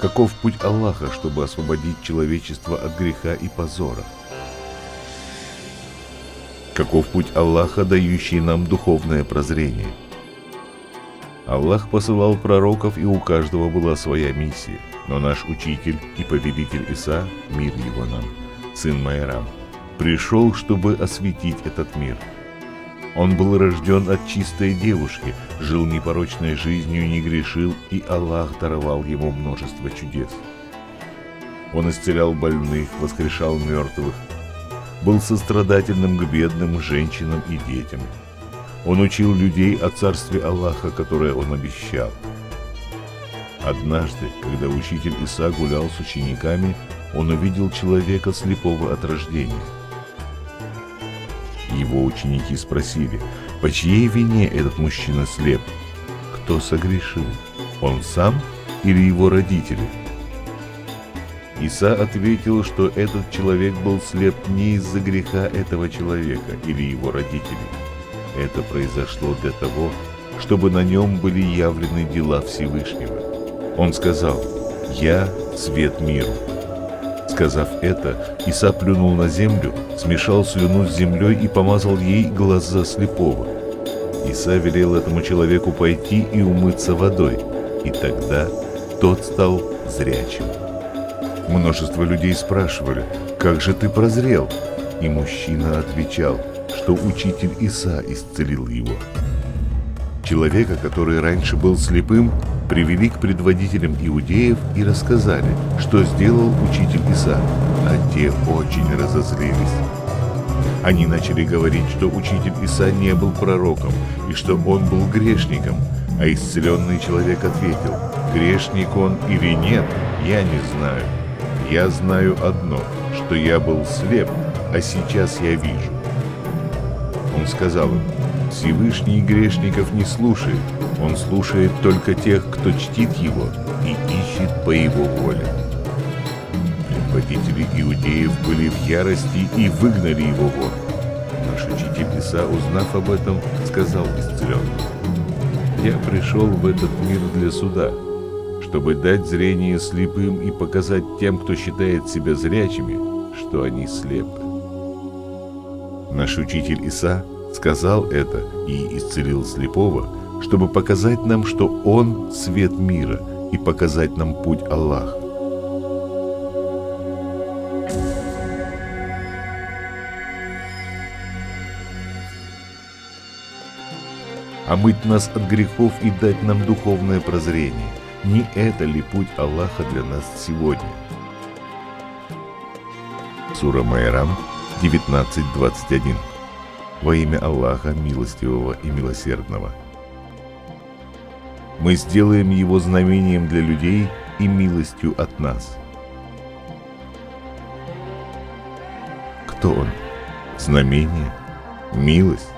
Каков путь Аллаха, чтобы освободить человечество от греха и позора? Каков путь Аллаха, дающий нам духовное прозрение? Аллах посылал пророков, и у каждого была своя миссия. Но наш учитель и повелитель Иса, мир его нам, сын Майрам, пришел, чтобы осветить этот мир. Он был рожден от чистой девушки, жил непорочной жизнью, не грешил, и Аллах даровал ему множество чудес. Он исцелял больных, воскрешал мертвых, был сострадательным к бедным, женщинам и детям. Он учил людей о царстве Аллаха, которое он обещал. Однажды, когда учитель Иса гулял с учениками, он увидел человека слепого от рождения. Его ученики спросили, по чьей вине этот мужчина слеп? Кто согрешил? Он сам или его родители? Иса ответил, что этот человек был слеп не из-за греха этого человека или его родителей. Это произошло для того, чтобы на нем были явлены дела Всевышнего. Он сказал: «Я – свет миру». Сказав это, Иса плюнул на землю, смешал слюну с землей и помазал ей глаза слепого. Иса велел этому человеку пойти и умыться водой, и тогда тот стал зрячим. Множество людей спрашивали: «Как же ты прозрел?» И мужчина отвечал, что учитель Иса исцелил его. Человека, который раньше был слепым, привели к предводителям иудеев и рассказали, что сделал учитель Иса, а те очень разозлились. Они начали говорить, что учитель Иса не был пророком и что он был грешником, а исцеленный человек ответил: «Грешник он или нет, я не знаю. Я знаю одно, что я был слеп, а сейчас я вижу». Он сказал им: «Всевышний грешников не слушает, он слушает только тех, кто чтит его и ищет по его воле». Предводители иудеев были в ярости и выгнали его вон. Наш учитель Иса, узнав об этом, сказал исцеленному: «Я пришел в этот мир для суда, чтобы дать зрение слепым и показать тем, кто считает себя зрячими, что они слепы». Наш учитель Иса сказал это и исцелил слепого, чтобы показать нам, что он свет мира, и показать нам путь Аллаха. Омыть нас от грехов и дать нам духовное прозрение. Не это ли путь Аллаха для нас сегодня? Сура Майрам 19:21. Во имя Аллаха, милостивого и милосердного. Мы сделаем его знамением для людей и милостью от нас. Кто он? Знамение? Милость?